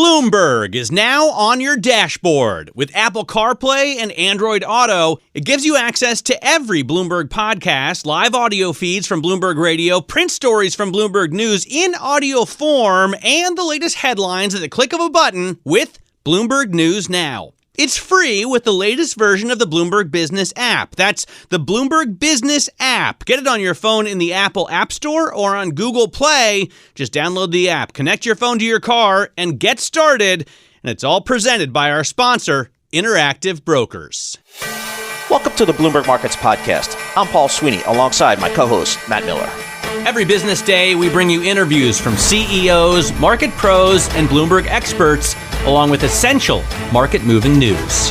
Bloomberg is now on your dashboard. With Apple CarPlay and Android Auto, it gives you access to every Bloomberg podcast, live audio feeds from Bloomberg Radio, print stories from Bloomberg News in audio form, and the latest headlines at the click of a button with Bloomberg News Now. It's free with the latest version of the Bloomberg Business app. That's the Bloomberg Business app. Get it on your phone in the Apple App Store or on Google Play. Just download the app, connect your phone to your car, and get started. And it's all presented by our sponsor, Interactive Brokers. Welcome to the Bloomberg Markets Podcast. I'm Paul Sweeney, alongside my co-host, Matt Miller. Every business day, we bring you interviews from CEOs, market pros, and Bloomberg experts, along with essential market-moving news.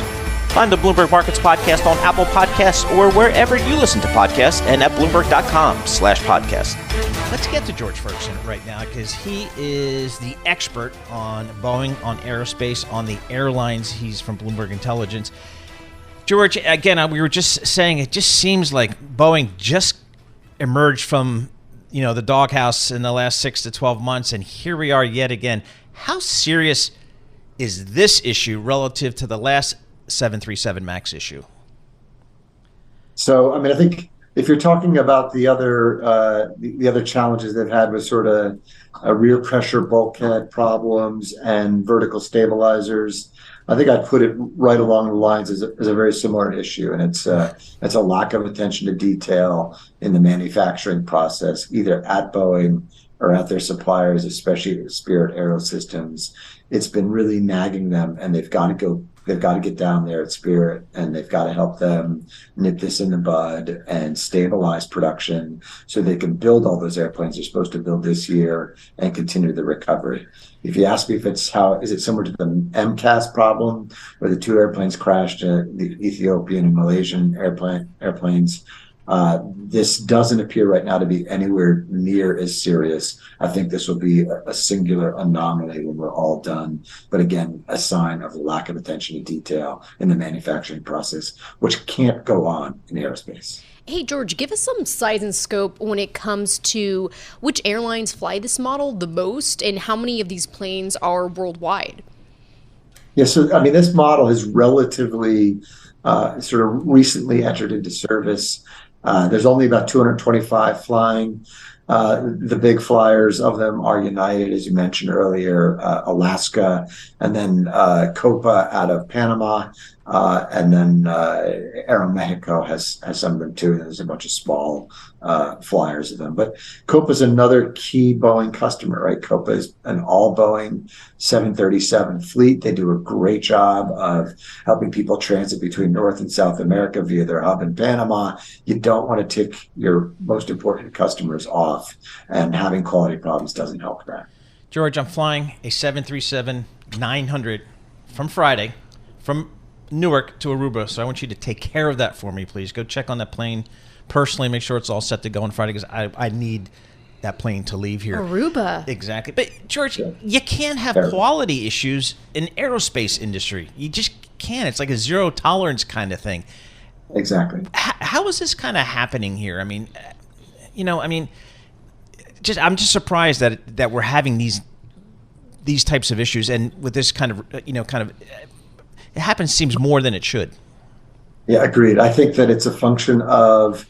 Find the Bloomberg Markets Podcast on Apple Podcasts or wherever you listen to podcasts and at Bloomberg.com/podcast. Let's get to George Ferguson right now because he is the expert on Boeing, on aerospace, on the airlines. He's from Bloomberg Intelligence. George, again, we were just saying it just seems like Boeing just emerged from the doghouse in the last 6 to 12 months, and here we are yet again. How serious is this issue relative to the last 737 MAX issue? So, I think if you're talking about the other challenges they've had with sort of rear pressure bulkhead problems and vertical stabilizers, I think I'd put it right along the lines as a very similar issue, and it's a lack of attention to detail in the manufacturing process, either at Boeing or at their suppliers, especially Spirit Aerosystems. It's been really nagging them, and they've got to get down there at Spirit, and they've got to help them nip this in the bud and stabilize production so they can build all those airplanes they're supposed to build this year and continue the recovery. If you ask me if is it similar to the MCAS problem where the two airplanes crashed, the Ethiopian and Malaysian airplanes, this doesn't appear right now to be anywhere near as serious. I think this will be a singular anomaly when we're all done. But again, a sign of lack of attention to detail in the manufacturing process, which can't go on in aerospace. Hey, George, give us some size and scope when it comes to which airlines fly this model the most and how many of these planes are worldwide. Yeah, so this model is relatively sort of recently entered into service. There's only about 225 flying. The big flyers of them are United, as you mentioned earlier, Alaska, and then Copa out of Panama, and then Aeromexico has some of them too. There's a bunch of small flyers of them. But Copa is another key Boeing customer, right? Copa is an all Boeing 737 fleet. They do a great job of helping people transit between North and South America via their hub in Panama. You don't want to tick your most important customers off, and having quality problems doesn't help that. George, I'm flying a 737-900 from Friday from Newark to Aruba, so I want you to take care of that for me, please. Go check on that plane personally, make sure it's all set to go on Friday, because I need that plane to leave here. Aruba. Exactly. But, George, you can't have quality issues in aerospace industry. You just can't. It's like a zero tolerance kind of thing. Exactly. How is this kind of happening here? I'm just surprised that we're having these types of issues, and with this kind of it happens, seems more than it should. Yeah, agreed. I think that it's a function of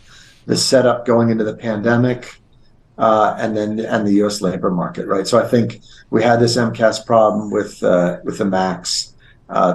the setup going into the pandemic, and the U.S. labor market, right? So I think we had this MCAS problem with the MAX.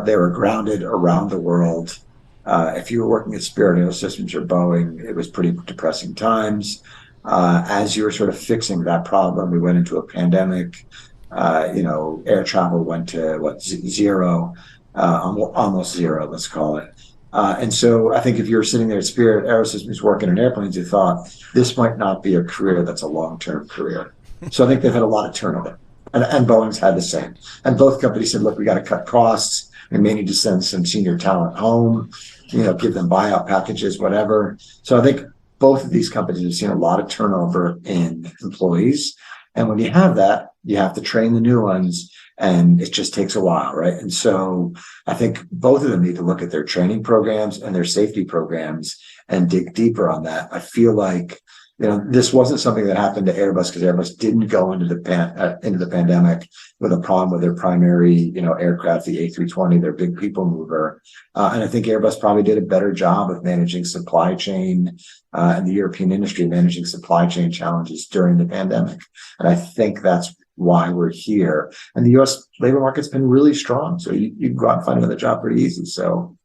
They were grounded around the world. If you were working at Spirit Aerosystems or Boeing, it was pretty depressing times. As you were sort of fixing that problem, we went into a pandemic. Air travel went to zero. Almost zero, let's call it. And so I think if you're sitting there at Spirit Aerosystems working in airplanes, you thought this might not be a career that's a long-term career. So I think they've had a lot of turnover. And Boeing's had the same. And both companies said, look, we got to cut costs. We may need to send some senior talent home, give them buyout packages, whatever. So I think both of these companies have seen a lot of turnover in employees. And when you have that, you have to train the new ones, and it just takes a while, right? And so I think both of them need to look at their training programs and their safety programs and dig deeper on that. I feel like this wasn't something that happened to Airbus because Airbus didn't go into the pandemic with a problem with their primary, aircraft, the A320, their big people mover. And I think Airbus probably did a better job of managing supply chain and the European industry managing supply chain challenges during the pandemic. And I think that's why we're here. And the U.S. labor market's been really strong. So you can go out and find another job pretty easy. So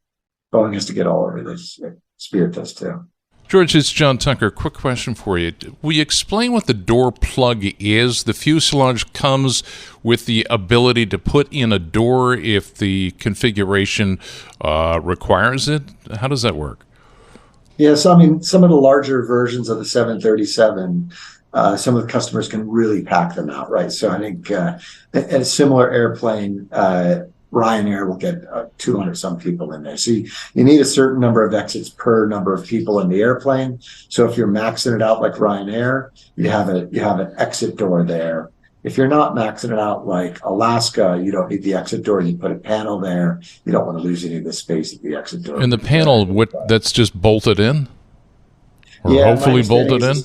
Boeing has to get all over this. Spirit does too. George, it's John Tucker. Quick question for you. Will you explain what the door plug is? The fuselage comes with the ability to put in a door if the configuration requires it. How does that work? Yeah, so some of the larger versions of the 737, some of the customers can really pack them out, right? So I think at a similar airplane, Ryanair will get 200 some people in there. So you need a certain number of exits per number of people in the airplane. So if you're maxing it out like Ryanair, you have an exit door there. If you're not maxing it out like Alaska, you don't need the exit door. You put a panel there. You don't want to lose any of the space at the exit door. And the panel, that's just bolted in? Or hopefully bolted in?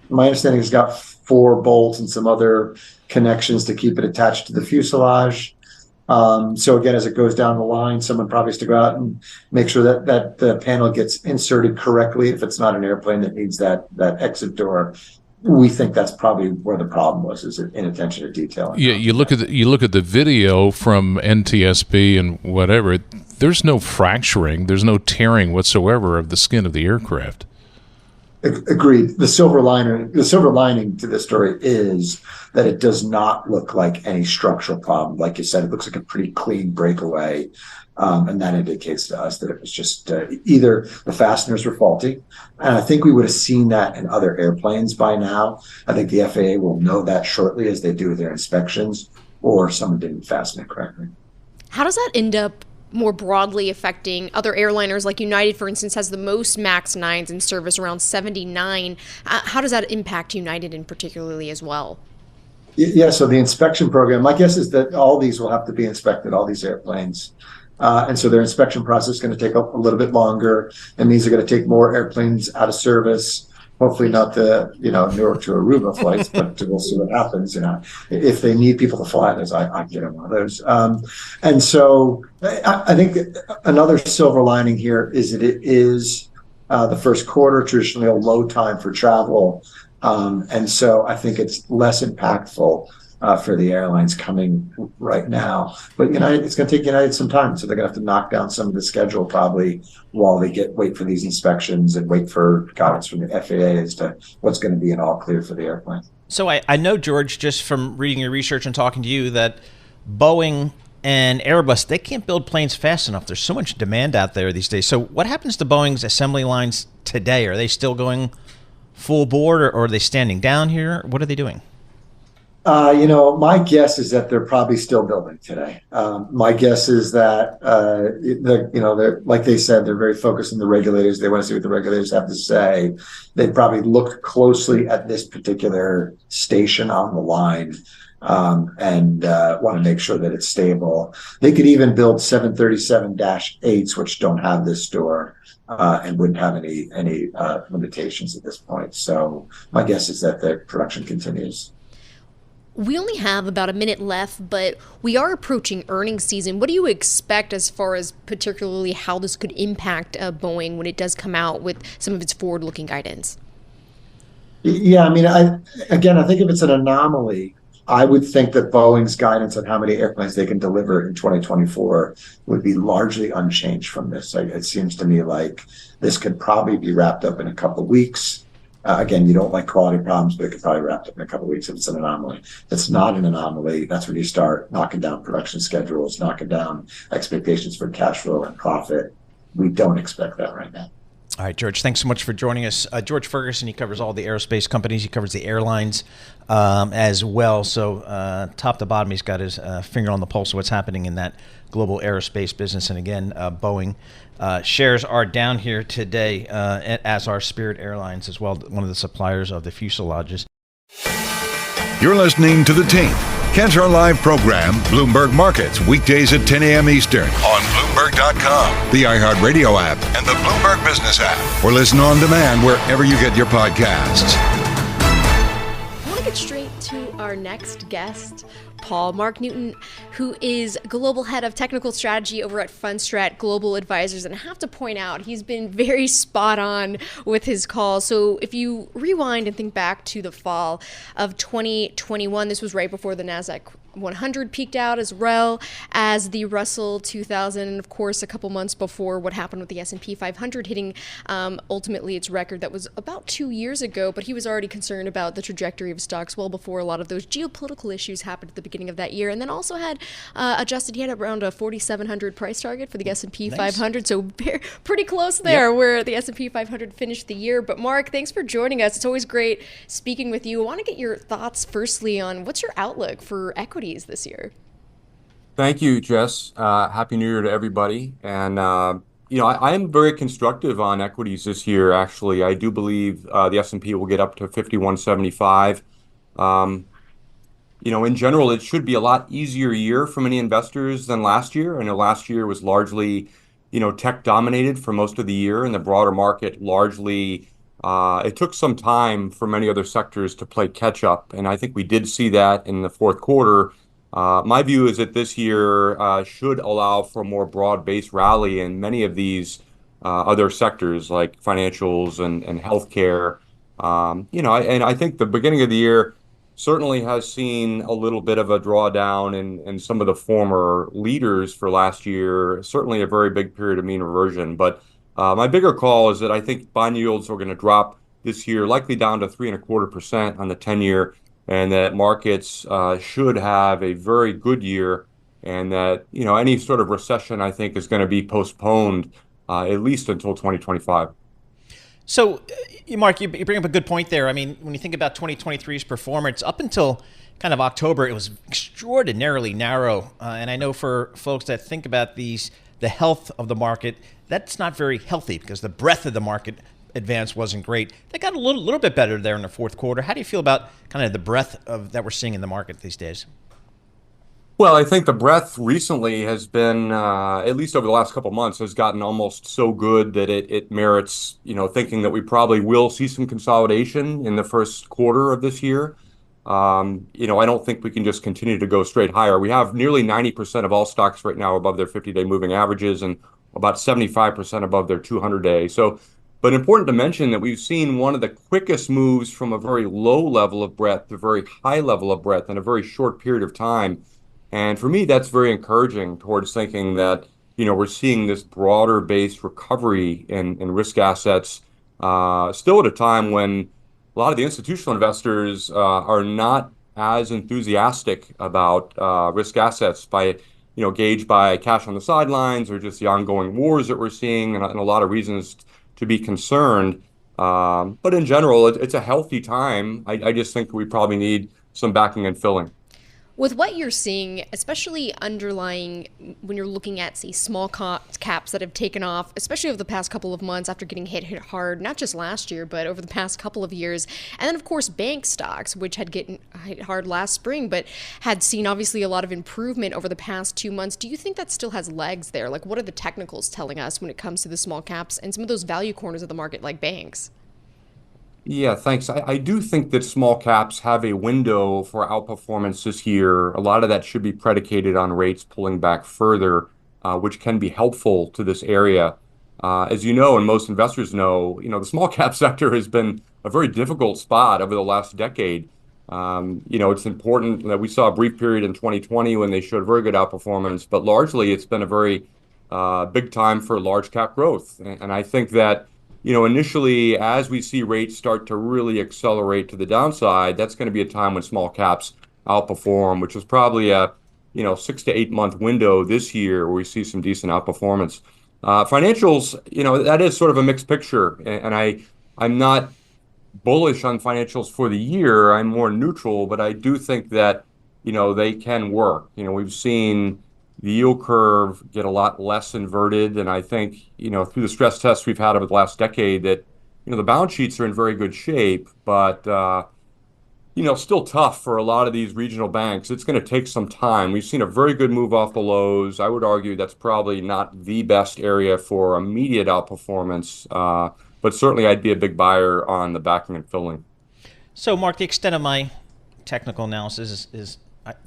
My understanding is it's got 4 bolts and some other connections to keep it attached to the fuselage. So again, as it goes down the line, someone probably has to go out and make sure that the panel gets inserted correctly. If it's not an airplane that needs that exit door, we think that's probably where the problem was, is inattention to detail. Yeah, you look at the video from NTSB and whatever. There's no fracturing, there's no tearing whatsoever of the skin of the aircraft. Agreed. The silver lining to this story is that it does not look like any structural problem. Like you said, it looks like a pretty clean breakaway. And that indicates to us that it was just either the fasteners were faulty. And I think we would have seen that in other airplanes by now. I think the FAA will know that shortly as they do their inspections, or someone didn't fasten it correctly. How does that end up more broadly affecting other airliners? Like United, for instance, has the most MAX 9s in service, around 79. How does that impact United in particularly as well? Yeah, so the inspection program, my guess is that all these will have to be inspected, all these airplanes. And so their inspection process is going to take a little bit longer. It means they're going to take more airplanes out of service. Hopefully not the Newark to Aruba flights, but we'll see what happens. If they need people to fly those, I get them one of those. And so I think another silver lining here is that it is the first quarter, traditionally a low time for travel. And so I think it's less impactful for the airlines coming right now. But United, it's going to take United some time. So they're going to have to knock down some of the schedule probably while they wait for these inspections and wait for guidance from the FAA as to what's going to be an all clear for the airplane. So I know, George, just from reading your research and talking to you, that Boeing and Airbus, they can't build planes fast enough. There's so much demand out there these days. So what happens to Boeing's assembly lines today? Are they still going full board, or are they standing down here? What are they doing? My guess is that they're probably still building today. My guess is that, they're, like they said, they're very focused on the regulators. They want to see what the regulators have to say. They probably looked closely at this particular station on the line and want to make sure that it's stable. They could even build 737-8s, which don't have this door and wouldn't have any limitations at this point. So my guess is that the production continues. We only have about a minute left, but we are approaching earnings season. What do you expect as far as particularly how this could impact Boeing when it does come out with some of its forward-looking guidance? Yeah, I think if it's an anomaly, I would think that Boeing's guidance on how many airplanes they can deliver in 2024 would be largely unchanged from this. It seems to me like this could probably be wrapped up in a couple of weeks. Again, you don't like quality problems, but it could probably wrap up in a couple of weeks if it's an anomaly. If it's not an anomaly, that's when you start knocking down production schedules, knocking down expectations for cash flow and profit. We don't expect that right now. All right, George, thanks so much for joining us. George Ferguson, he covers all the aerospace companies. He covers the airlines as well. So top to bottom, he's got his finger on the pulse of what's happening in that global aerospace business. And again, Boeing shares are down here today, as are Spirit Airlines as well, one of the suppliers of the fuselages. You're listening to The Tape. Catch our live program, Bloomberg Markets, weekdays at 10 a.m. Eastern on Bloomberg Bloomberg.com, the iHeartRadio app, and the Bloomberg Business app. Or listen on demand wherever you get your podcasts. I want to get straight to our next guest, Mark Newton, who is Global Head of Technical Strategy over at Fundstrat Global Advisors. And I have to point out, he's been very spot on with his calls. So if you rewind and think back to the fall of 2021, this was right before the NASDAQ 100 peaked out, as well as the Russell 2000, and of course a couple months before what happened with the S&P 500 hitting ultimately its record that was about 2 years ago. But he was already concerned about the trajectory of stocks well before a lot of those geopolitical issues happened at the beginning of that year, and then also had he had around a 4,700 price target for the S&P 500, so pretty close there where the S&P 500 finished the year. But Mark, thanks for joining us. It's always great speaking with you. I want to get your thoughts firstly on what's your outlook for equities this year. Thank you, Jess. Happy New Year to everybody. And, I am very constructive on equities this year, actually. I do believe the S&P will get up to 5175. In general, it should be a lot easier year for many investors than last year. I know last year was largely, tech dominated for most of the year, and the broader market largely, it took some time for many other sectors to play catch up. And I think we did see that in the fourth quarter. My view is that this year should allow for a more broad-based rally in many of these other sectors like financials and healthcare. And I think the beginning of the year certainly has seen a little bit of a drawdown in some of the former leaders for last year, certainly a very big period of mean reversion. But my bigger call is that I think bond yields are going to drop this year, likely down to 3.25% on the 10-year, and that markets should have a very good year, and that any sort of recession, I think, is going to be postponed at least until 2025. So, Mark, you bring up a good point there. I mean, when you think about 2023's performance, up until kind of October, it was extraordinarily narrow. And I know for folks that think about the health of the market, that's not very healthy because the breadth of the market advance wasn't great. They got a little bit better there in the fourth quarter. How do you feel about kind of the breadth that we're seeing in the market these days? Well, I think the breadth recently has been, at least over the last couple of months, has gotten almost so good that it merits, thinking that we probably will see some consolidation in the first quarter of this year. I don't think we can just continue to go straight higher. We have nearly 90% of all stocks right now above their 50-day moving averages and about 75% above their 200-day. But important to mention that we've seen one of the quickest moves from a very low level of breadth to a very high level of breadth in a very short period of time. And for me, that's very encouraging towards thinking that, we're seeing this broader based recovery in risk assets, still at a time when a lot of the institutional investors are not as enthusiastic about risk assets by, gauged by cash on the sidelines or just the ongoing wars that we're seeing and a lot of reasons to be concerned. But in general, it's a healthy time. I just think we probably need some backing and filling. With what you're seeing, especially underlying when you're looking at, say, small caps that have taken off, especially over the past couple of months after getting hit hard, not just last year, but over the past couple of years. And then, of course, bank stocks, which had gotten hit hard last spring, but had seen obviously a lot of improvement over the past 2 months. Do you think that still has legs there? Like, what are the technicals telling us when it comes to the small caps and some of those value corners of the market like banks? Yeah, thanks. I do think that small caps have a window for outperformance this year. A lot of that should be predicated on rates pulling back further, which can be helpful to this area. As you know, and most investors know, the small cap sector has been a very difficult spot over the last decade. It's important that we saw a brief period in 2020 when they showed very good outperformance, but largely it's been a very big time for large cap growth. And I think that initially, as we see rates start to really accelerate to the downside, that's going to be a time when small caps outperform, which is probably a 6 to 8 month window this year where we see some decent outperformance. Financials, that is sort of a mixed picture, and I'm not bullish on financials for the year. I'm more neutral, but I do think that they can work. We've seen the yield curve get a lot less inverted. And I think, through the stress tests we've had over the last decade that, the balance sheets are in very good shape, but, still tough for a lot of these regional banks. It's going to take some time. We've seen a very good move off the lows. I would argue that's probably not the best area for immediate outperformance, but certainly I'd be a big buyer on the backing and filling. So, Mark, the extent of my technical analysis is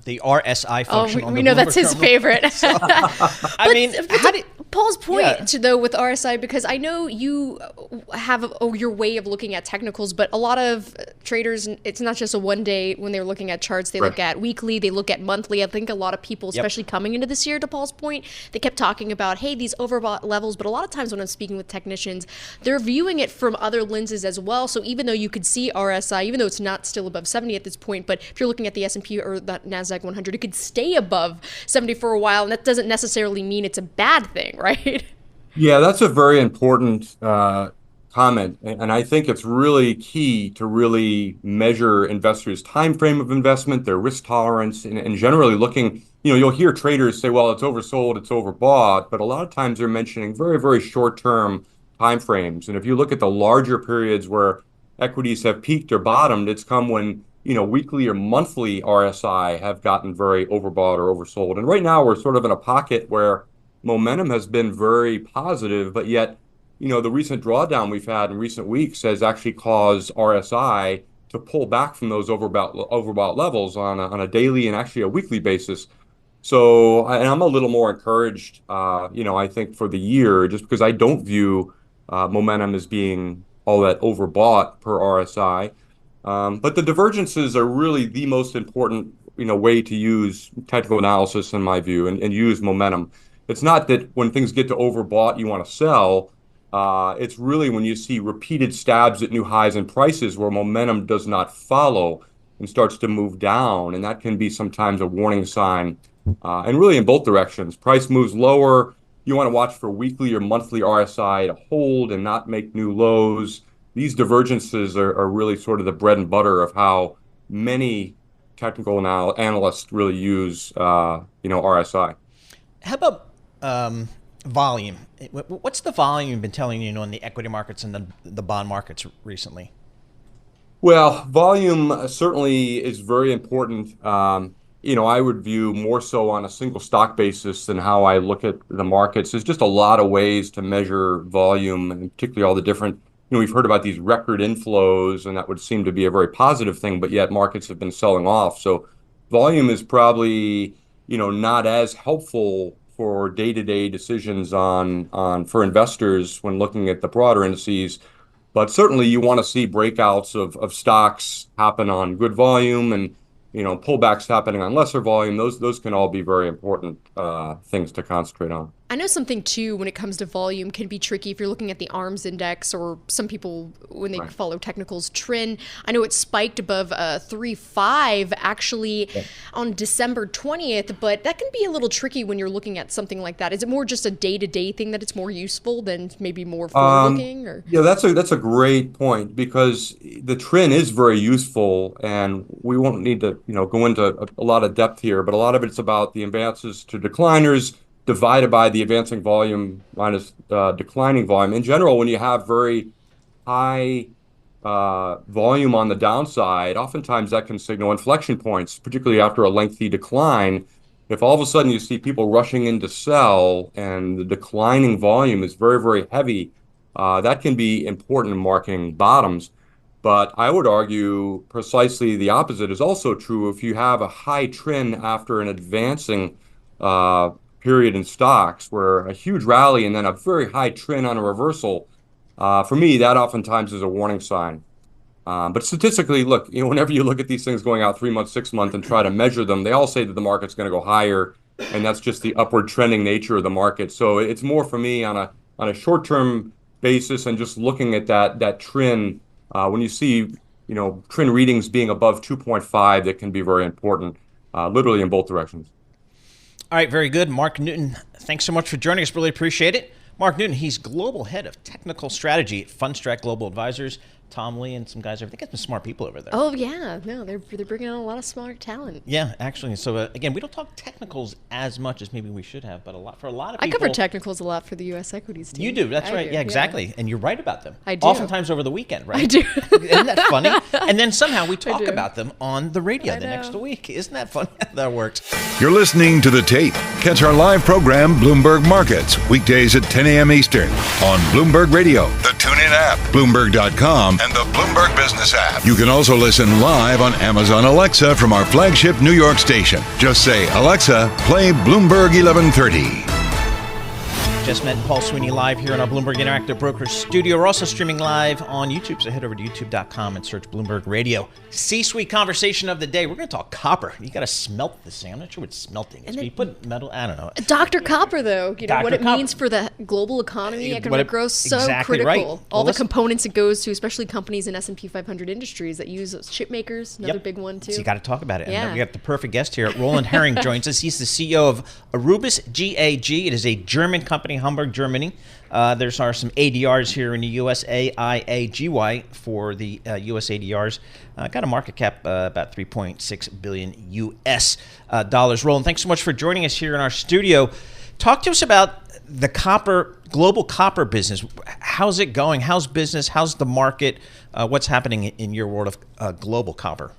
the RSI function. We know that's his favorite. So, I mean, Paul's point, though, with RSI, because I know you have your way of looking at technicals, but a lot of traders, it's not just a one day when they're looking at charts. They look at weekly, they look at monthly. I think a lot of people, especially coming into this year, to Paul's point, they kept talking about, hey, these overbought levels. But a lot of times when I'm speaking with technicians, they're viewing it from other lenses as well. So even though you could see RSI, even though it's not still above 70 at this point, but if you're looking at the S&P or the NASDAQ 100, it could stay above 70 for a while. And that doesn't necessarily mean it's a bad thing, right? Yeah, that's a very important comment. And I think it's really key to really measure investors' time frame of investment, their risk tolerance, and generally looking, you'll hear traders say, well, it's oversold, it's overbought, but a lot of times they're mentioning very, very short-term time frames. And if you look at the larger periods where equities have peaked or bottomed, it's come when weekly or monthly RSI have gotten very overbought or oversold. And right now we're sort of in a pocket where momentum has been very positive, but yet, the recent drawdown we've had in recent weeks has actually caused RSI to pull back from those overbought levels on a daily and actually a weekly basis. So, and I'm a little more encouraged, I think for the year, just because I don't view momentum as being all that overbought per RSI. But the divergences are really the most important, way to use technical analysis in my view, and use momentum. It's not that when things get to overbought, you want to sell. It's really when you see repeated stabs at new highs in prices where momentum does not follow and starts to move down. And that can be sometimes a warning sign. And really in both directions. Price moves lower. You want to watch for weekly or monthly RSI to hold and not make new lows. These divergences are really sort of the bread and butter of how many technical analysts really use, RSI. How about volume? What's the volume you've been telling in the equity markets and the bond markets recently? Well, volume certainly is very important. I would view more so on a single stock basis than how I look at the markets. There's just a lot of ways to measure volume, and particularly all the different, we've heard about these record inflows, and that would seem to be a very positive thing, but yet markets have been selling off. So volume is probably, not as helpful for day-to-day decisions for investors when looking at the broader indices. But certainly you want to see breakouts of stocks happen on good volume and, pullbacks happening on lesser volume. Those can all be very important things to concentrate on. I know something too when it comes to volume can be tricky if you're looking at the ARMS index, or some people when they follow technicals trend. I know it spiked above 3.5 actually on December 20th, but that can be a little tricky when you're looking at something like that. Is it more just a day-to-day thing that it's more useful than maybe more forward-looking? Or? Yeah, that's a great point, because the trend is very useful, and we won't need to go into a lot of depth here, but a lot of it's about the advances to decliners divided by the advancing volume minus declining volume. In general, when you have very high volume on the downside, oftentimes that can signal inflection points, particularly after a lengthy decline. If all of a sudden you see people rushing in to sell and the declining volume is very, very heavy, that can be important in marking bottoms. But I would argue precisely the opposite is also true if you have a high trend after an advancing period in stocks, where a huge rally and then a very high trend on a reversal. For me, that oftentimes is a warning sign. But statistically, look, whenever you look at these things going out 3 months, 6 months and try to measure them, they all say that the market's going to go higher, and that's just the upward trending nature of the market. So it's more for me on a short-term basis and just looking at that trend. When you see, trend readings being above 2.5, that can be very important, literally in both directions. All right, very good. Mark Newton, thanks so much for joining us. Really appreciate it. Mark Newton, he's Global Head of Technical Strategy at Fundstrat Global Advisors. Tom Lee and some guys. I think it's some smart people over there. Oh yeah, no, they're bringing on a lot of smart talent. Yeah, actually. So again, we don't talk technicals as much as maybe we should have, but a lot of people. I cover technicals a lot for the U.S. equities team. You do, that's right. Do, yeah, exactly. And you're right about them. I do. Oftentimes over the weekend, right? I do. Isn't that funny? And then somehow we talk about them on the radio the next week. Isn't that funny? That works. You're listening to The Tape. Catch our live program, Bloomberg Markets, weekdays at 10 a.m. Eastern on Bloomberg Radio, the TuneIn app, Bloomberg.com, and the Bloomberg Business app. You can also listen live on Amazon Alexa from our flagship New York station. Just say, Alexa, play Bloomberg 1130. Just met Paul Sweeney live here in our Bloomberg Interactive Brokers studio. We're also streaming live on YouTube, so head over to youtube.com and search Bloomberg Radio. C-suite conversation of the day. We're going to talk copper. You got to smelt this thing. I'm not sure what smelting is. But you put metal, I don't know. Dr. Copper, though, you know Dr. what it Copper. means for the global economy, economic growth, so exactly critical. right. All the components it goes to, especially companies in S&P 500 industries that use chip makers, another big one, too. So you got to talk about it. Yeah. And we got the perfect guest here. Roland Harings joins us. He's the CEO of Aurubis GAG. It is a German company, Hamburg, Germany. There's some ADRs here in the US, AIAGY for the US ADRs. Got a market cap about 3.6 billion US dollars. Roland, thanks so much for joining us here in our studio. Talk to us about the global copper business. How's it going? How's business? How's the market? What's happening in your world of global copper?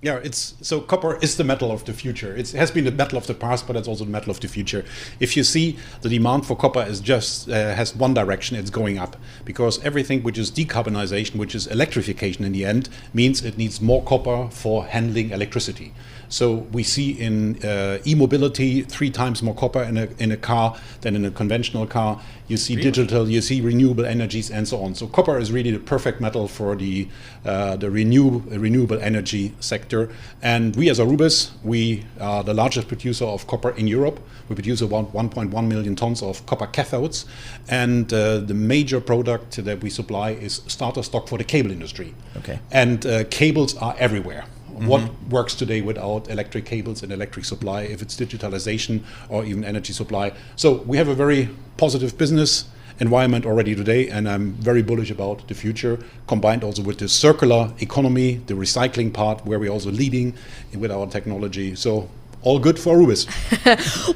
Yeah, so copper is the metal of the future. It has been the metal of the past, but it's also the metal of the future. If you see, the demand for copper is just has one direction: it's going up, because everything which is decarbonization, which is electrification in the end, means it needs more copper for handling electricity. So we see in e-mobility 3 times more copper in a car than in a conventional car. You see digital, you see renewable energies, and so on. So copper is really the perfect metal for the renewable energy sector. And we as Aurubis, we are the largest producer of copper in Europe. We produce about 1.1 million tons of copper cathodes. And the major product that we supply is starter stock for the cable industry. Okay. And cables are everywhere. What works today without electric cables and electric supply, if it's digitalization or even energy supply? So we have a very positive business environment already today, and I'm very bullish about the future, combined also with the circular economy, the recycling part, where we're also leading with our technology. So all good for Aurubis.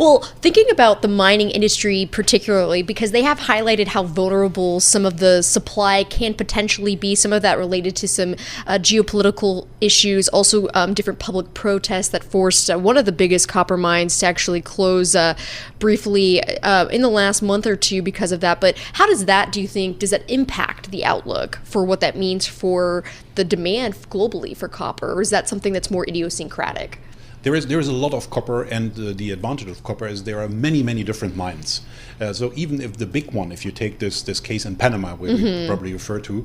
Well, thinking about the mining industry particularly, because they have highlighted how vulnerable some of the supply can potentially be, some of that related to some geopolitical issues, also different public protests that forced one of the biggest copper mines to actually close briefly in the last month or two because of that. But how does that, do you think, does that impact the outlook for what that means for the demand globally for copper? Or is that something that's more idiosyncratic? There is a lot of copper, and the advantage of copper is there are many different mines. So even if the big one, if you take this case in Panama, where we probably refer to,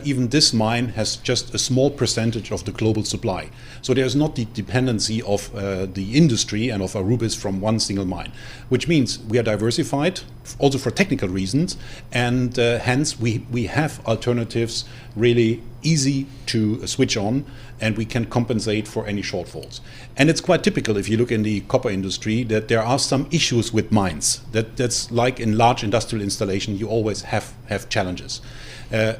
even this mine has just a small percentage of the global supply. So there's not the dependency of the industry and of Aurubis from one single mine, which means we are diversified, also for technical reasons, and hence we have alternatives really easy to switch on, and we can compensate for any shortfalls. And it's quite typical, if you look in the copper industry, that there are some issues with mines. That's like in large industrial installation, you always have challenges.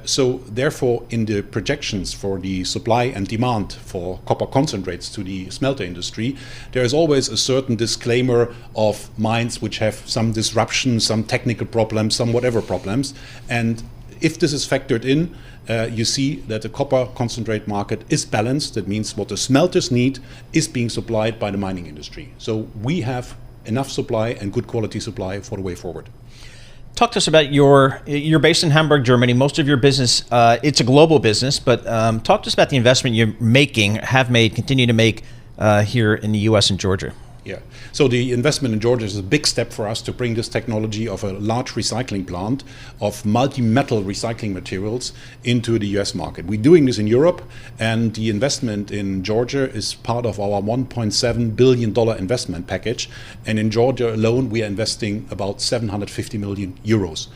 So therefore, in the projections for the supply and demand for copper concentrates to the smelter industry, there is always a certain disclaimer of mines which have some disruption, some technical problems, some whatever problems. And if this is factored in, you see that the copper concentrate market is balanced. That means what the smelters need is being supplied by the mining industry. So we have enough supply and good quality supply for the way forward. Talk to us about you're based in Hamburg, Germany. Most of your business, it's a global business, but talk to us about the investment you're making, have made, continue to make here in the U.S. and Georgia. Yeah. So the investment in Georgia is a big step for us to bring this technology of a large recycling plant of multi-metal recycling materials into the US market. We're doing this in Europe, and the investment in Georgia is part of our $1.7 billion investment package. And in Georgia alone, we are investing about 750 million euros.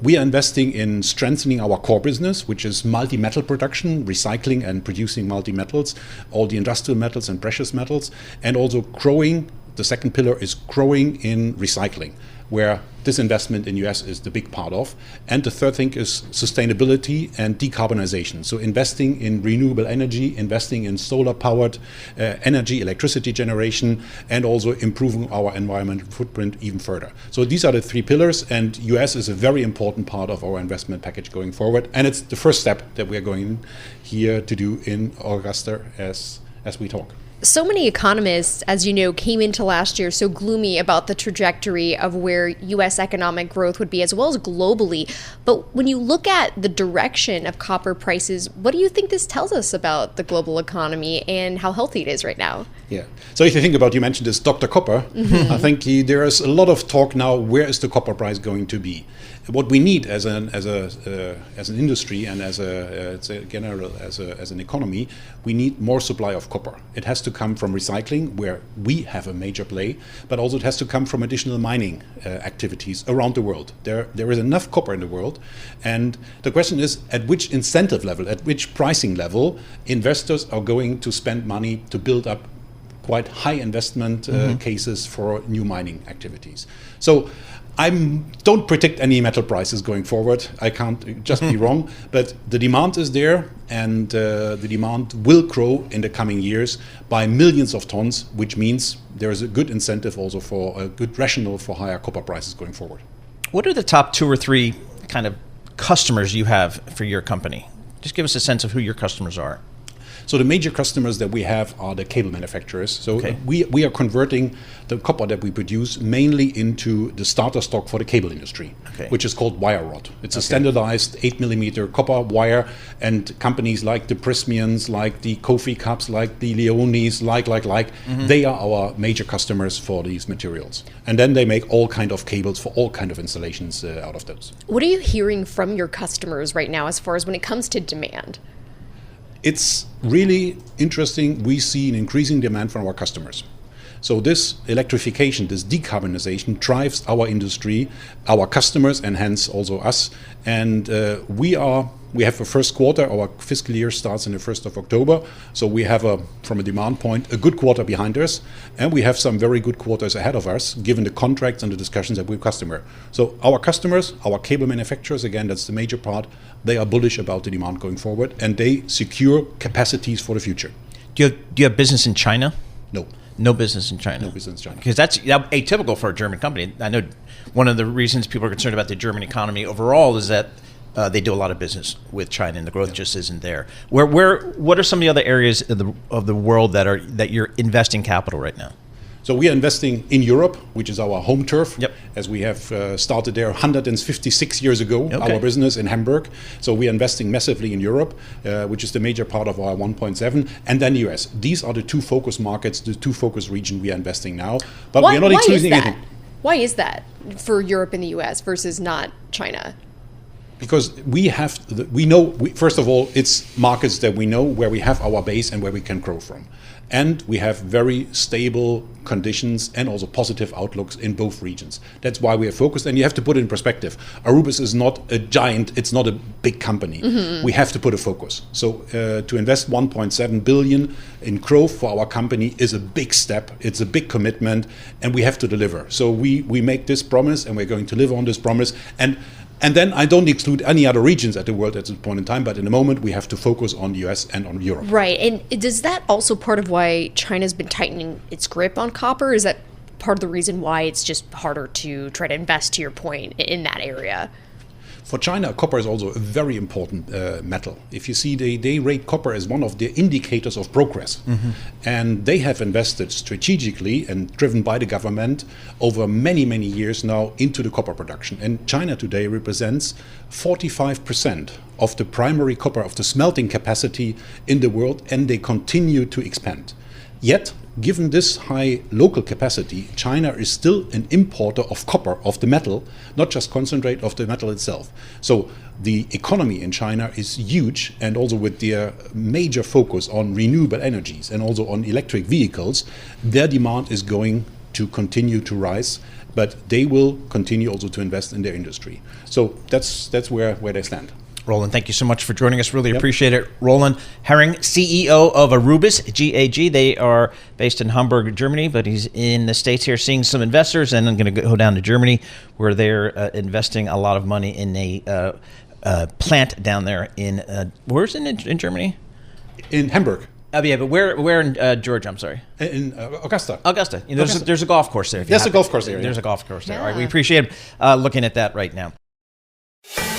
We are investing in strengthening our core business, which is multi-metal production, recycling and producing multi-metals, all the industrial metals and precious metals, and also growing The second pillar is growing in recycling, where this investment in US is the big part of. And the third thing is sustainability and decarbonization. So investing in renewable energy, investing in solar-powered energy, electricity generation, and also improving our environmental footprint even further. So these are the three pillars, and US is a very important part of our investment package going forward. And it's the first step that we're going here to do in Augusta as we talk. So many economists, as you know, came into last year so gloomy about the trajectory of where U.S. economic growth would be, as well as globally. But when you look at the direction of copper prices, what do you think this tells us about the global economy and how healthy it is right now? Yeah. So if you think about, you mentioned this Dr. Copper, I think there is a lot of talk now, where is the copper price going to be? What we need as an industry and as an economy, we need more supply of copper. It has to come from recycling, where we have a major play, but also it has to come from additional mining activities around the world. There is enough copper in the world, and the question is, at which incentive level, at which pricing level, investors are going to spend money to build up quite high investment cases for new mining activities. So I don't predict any metal prices going forward. I can't just be wrong, but the demand is there, and the demand will grow in the coming years by millions of tons, which means there is a good incentive also for a good rationale for higher copper prices going forward. What are the top 2 or 3 kind of customers you have for your company? Just give us a sense of who your customers are. So the major customers that we have are the cable manufacturers. So Okay. we are converting the copper that we produce mainly into the starter stock for the cable industry, Okay. which is called wire rod. It's a standardized 8mm copper wire, and companies like the Prismians, like the Kofi Cups, like the Leonis, they are our major customers for these materials. And then they make all kind of cables for all kind of installations out of those. What are you hearing from your customers right now as far as when it comes to demand? It's really interesting. We see an increasing demand from our customers. So this electrification, this decarbonization drives our industry, our customers, and hence also us. And we have a first quarter. Our fiscal year starts in the 1st of October. So we have, from a demand point, a good quarter behind us. And we have some very good quarters ahead of us, given the contracts and the discussions that we have with customers. So our customers, our cable manufacturers, again, that's the major part, they are bullish about the demand going forward, and they secure capacities for the future. Do you have business in China? No. No business in China. No business in China. Because that's atypical for a German company. I know one of the reasons people are concerned about the German economy overall is that they do a lot of business with China, and the growth just isn't there. What are some of the other areas of the world that you're investing capital right now? So we are investing in Europe, which is our home turf, Yep. as we have started there 156 years ago, Okay. our business in Hamburg. So we are investing massively in Europe, which is the major part of our 1.7, and then US. These are the 2 focus markets, the 2 focus regions we are investing now. But we are not excluding anything. Why is that for Europe and the US versus not China? Because we know, first of all, it's markets that we know, where we have our base and where we can grow from. And we have very stable conditions and also positive outlooks in both regions. That's why we are focused, and you have to put it in perspective. Aurubis is not a giant, it's not a big company. We have to put a focus. So to invest 1.7 billion in growth for our company is a big step, it's a big commitment, and we have to deliver. So we make this promise, and we're going to live on this promise. And then I don't exclude any other regions at the world at this point in time, but in the moment we have to focus on the US and on Europe. Right. And is that also part of why China's been tightening its grip on copper? Is that part of the reason why it's just harder to try to invest, to your point, in that area? For China, copper is also a very important metal. If you see, they rate copper as one of the indicators of progress. And they have invested strategically and driven by the government over many, many years now into the copper production. And China today represents 45% of the primary copper, of the smelting capacity in the world, and they continue to expand. Yet, given this high local capacity, China is still an importer of copper, of the metal, not just concentrate of the metal itself. So the economy in China is huge, and also with their major focus on renewable energies and also on electric vehicles, their demand is going to continue to rise, but they will continue also to invest in their industry. So that's where they stand. Roland, thank you so much for joining us. Really appreciate it. Roland Harings, CEO of Aurubis, GAG. They are based in Hamburg, Germany, but he's in the States here seeing some investors, and I'm going to go down to Germany where they're investing a lot of money in a plant down there in, where's it in Germany? In Hamburg. Yeah, but where in Georgia? I'm sorry. In Augusta. Augusta. There's a golf course there. There's a golf course there. There's a golf course there. All right, we appreciate looking at that right now.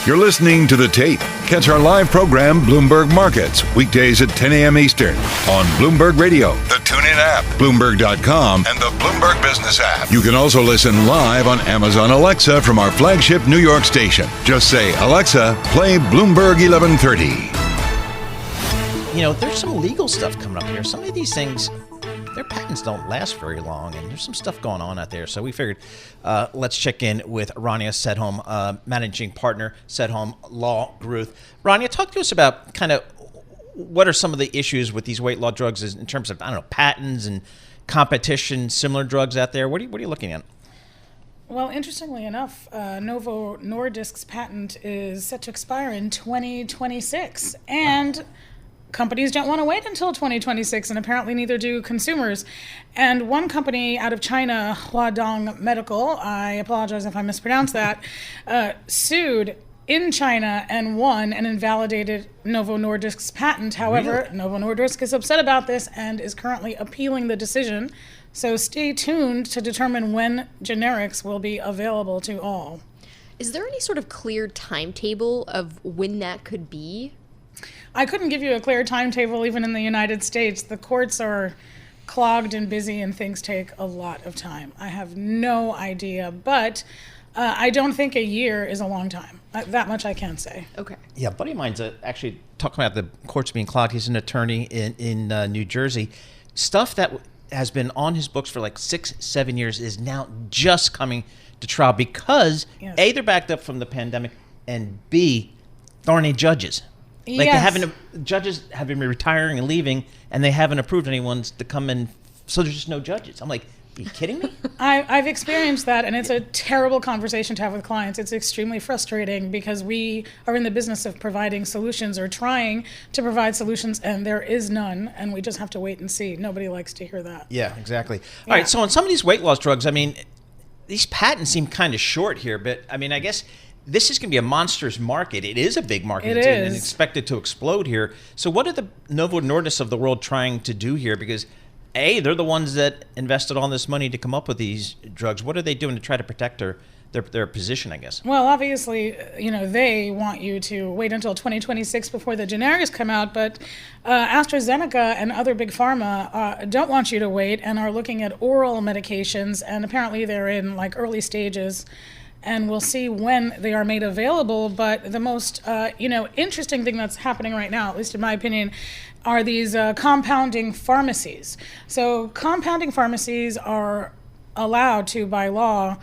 You're listening to The Tape. Catch our live program, Bloomberg Markets, weekdays at 10 a.m. Eastern on Bloomberg Radio, the TuneIn app, Bloomberg.com, and the Bloomberg Business app. You can also listen live on Amazon Alexa from our flagship New York station. Just say, Alexa, play Bloomberg 1130. There's some legal stuff coming up here. Some of these things, their patents don't last very long, and there's some stuff going on out there. So we figured let's check in with Rania Sedhom, managing partner, Sedhom Law Group. Rania, talk to us about kind of what are some of the issues with these weight loss drugs in terms of, patents and competition, similar drugs out there. What are you looking at? Well, interestingly enough, Novo Nordisk's patent is set to expire in 2026, and companies don't want to wait until 2026, and apparently neither do consumers. And one company out of China, Huadong Medical, I apologize if I mispronounced that, sued in China and won and invalidated Novo Nordisk's patent. However, Novo Nordisk is upset about this and is currently appealing the decision. So stay tuned to determine when generics will be available to all. Is there any sort of clear timetable of when that could be? I couldn't give you a clear timetable even in the United States. The courts are clogged and busy and things take a lot of time. I have no idea, but I don't think a year is a long time. That much I can say. Okay. Yeah, a buddy of mine's actually talking about the courts being clogged. He's an attorney in New Jersey. Stuff that has been on his books for like 6-7 years is now just coming to trial because A, they're backed up from the pandemic, and B, there aren't any judges. Like judges have been retiring and leaving, and they haven't approved anyone to come in, so there's just no judges. I'm like, are you kidding me? I've experienced that, and it's a terrible conversation to have with clients. It's extremely frustrating because we are in the business of providing solutions or trying to provide solutions, and there is none, and we just have to wait and see. Nobody likes to hear that. Yeah, exactly. All right, so on some of these weight loss drugs, these patents seem kind of short here, but I guess this is going to be a monstrous market. It is a big market. It is. And expected to explode here. So what are the Novo Nordisk of the world trying to do here? Because A, they're the ones that invested all this money to come up with these drugs. What are they doing to try to protect their position, I guess? Well, obviously, they want you to wait until 2026 before the generics come out, but AstraZeneca and other big pharma don't want you to wait and are looking at oral medications, and apparently they're in early stages. And we'll see when they are made available. But the most, interesting thing that's happening right now, at least in my opinion, are these compounding pharmacies. So compounding pharmacies are allowed to, by law,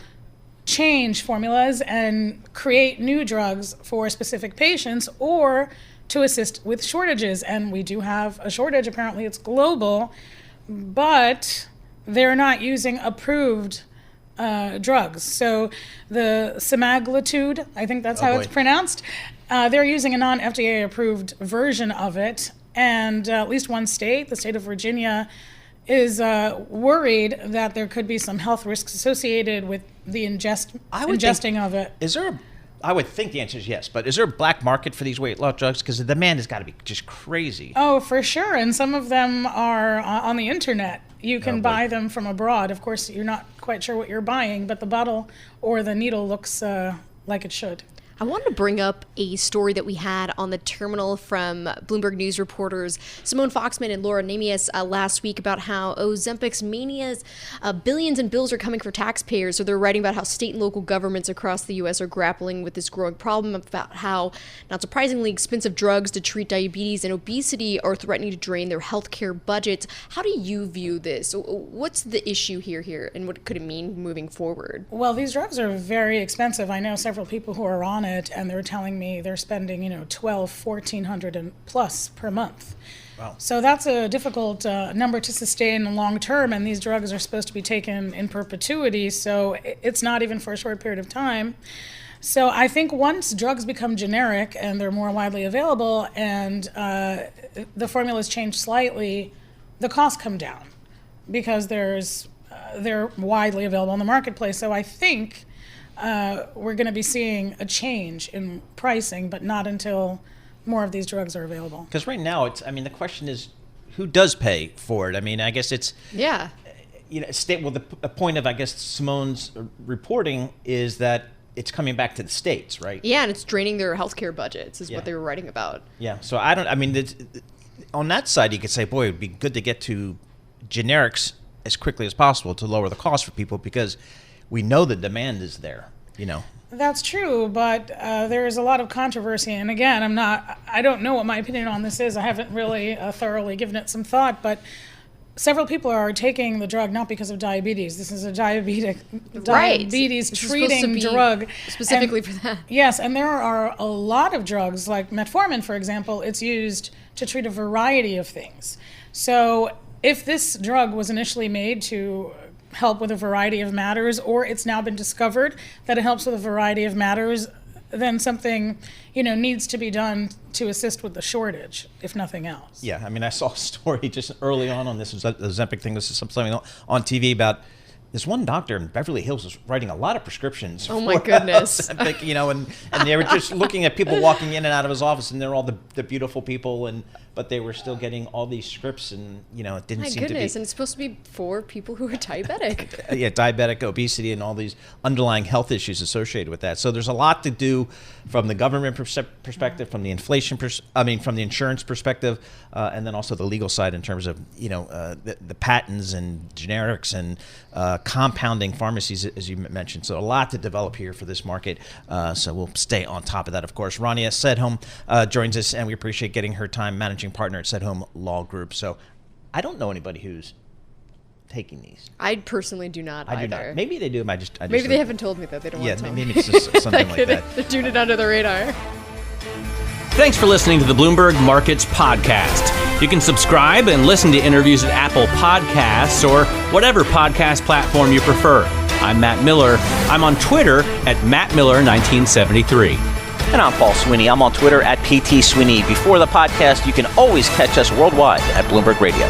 change formulas and create new drugs for specific patients or to assist with shortages. And we do have a shortage. Apparently it's global, but they're not using approved drugs. So the semaglutide, I think that's how it's pronounced, they're using a non-FDA approved version of it. And at least one state, the state of Virginia, is worried that there could be some health risks associated with the ingesting of it. I would think the answer is yes, but is there a black market for these weight loss drugs? Because the demand has got to be just crazy. Oh, for sure. And some of them are on the internet. You can buy them from abroad. Of course, you're not quite sure what you're buying, but the bottle or the needle looks like it should. I wanted to bring up a story that we had on the terminal from Bloomberg News reporters Simone Foxman and Laura Namias last week about how Ozempic's mania's billions in bills are coming for taxpayers. So they're writing about how state and local governments across the U.S. are grappling with this growing problem, about how, not surprisingly, expensive drugs to treat diabetes and obesity are threatening to drain their healthcare budgets. How do you view this? What's the issue here, and what could it mean moving forward? Well, these drugs are very expensive. I know several people who are on it, and they're telling me they're spending, $1,200-1,400 and plus per month. Wow. So that's a difficult number to sustain long term, and these drugs are supposed to be taken in perpetuity, so it's not even for a short period of time. So I think once drugs become generic and they're more widely available and the formulas change slightly, the costs come down because they're widely available in the marketplace. So I think we're going to be seeing a change in pricing, but not until more of these drugs are available. Because right now, the question is, who does pay for it? I mean, I guess it's the point of, I guess, Simone's reporting is that it's coming back to the states, right? Yeah, and it's draining their healthcare budgets, is what they were writing about. Yeah, so on that side, you could say, boy, it'd be good to get to generics as quickly as possible to lower the cost for people because we know the demand is there, That's true, but there is a lot of controversy. And again, I don't know what my opinion on this is. I haven't really thoroughly given it some thought, but several people are taking the drug not because of diabetes. This is a diabetes treating drug. Specifically for that. Yes, and there are a lot of drugs, like metformin, for example. It's used to treat a variety of things. So if this drug was initially made to help with a variety of matters, or it's now been discovered that it helps with a variety of matters, then something, needs to be done to assist with the shortage, if nothing else. Yeah, I saw a story just early on this Ozempic thing. This is something on TV about this one doctor in Beverly Hills was writing a lot of prescriptions. Oh my goodness! Ozempic, and they were just looking at people walking in and out of his office, and they're all the beautiful people, but they were still getting all these scripts, and it didn't seem to be. My goodness, and it's supposed to be for people who are diabetic. Diabetic, obesity, and all these underlying health issues associated with that. So there's a lot to do from the government perspective, from the from the insurance perspective, and then also the legal side in terms of the patents and generics and compounding pharmacies, as you mentioned. So a lot to develop here for this market. So we'll stay on top of that, of course. Rania Sedhom joins us, and we appreciate getting her time, managing partner at Sedhom Law Group. So I don't know anybody who's taking these. I personally do not either. I do not. Maybe they do. Maybe they haven't told me that. They don't want to tell me. Maybe it's just something like that. They're doing it under the radar. Thanks for listening to the Bloomberg Markets Podcast. You can subscribe and listen to interviews at Apple Podcasts or whatever podcast platform you prefer. I'm Matt Miller. I'm on Twitter at MattMiller1973. And I'm Paul Sweeney. I'm on Twitter at PT Sweeney. Before the podcast, you can always catch us worldwide at Bloomberg Radio.